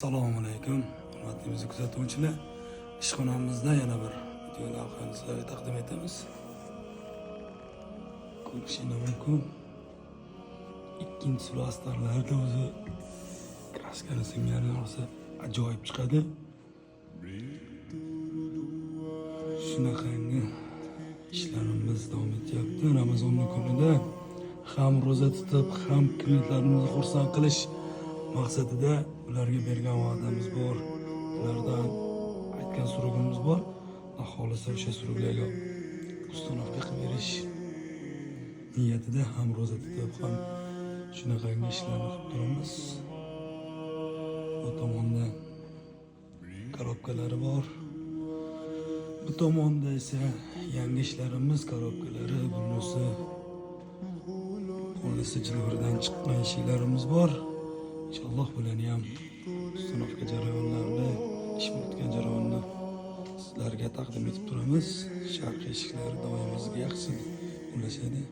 Assalomu alaykum, hurmatli bizni kuzatuvchilar. Ishxonamizda yana bir video lavhani sizlarga taqdim etamiz. Ko'rishingiz mumkin. Ikkinchi surastarlarda o'zi kraskani singani olsa ajoyib chiqadi. Shunaqangi ishlarimiz davom etyapti. Ramazon kunida ham ro'za tutib, ham klientlarimizni xursand qilish maqsadida ularga bergan va'damiz bor. Ulardan aytgan surugimiz bor. Xohlasa o'sha suruglarga ustunovka qilib berish niyatida ham ro'za tutib, ham shunaqangi ishlarni qilib turamiz. Bu tomonda korobkalari bor. Bu tomonda esa yangi ishlarimiz, korobkalari, bunisi polisi jilvirdan chiqqan eshiklarimiz bor. İnşallah bularni ham ustunovka jarayonlarini, ish bitgan jarayonni sizlarga taqdim etib turamiz. Sharq eshiklari doimimizga yaxshi ulashadi.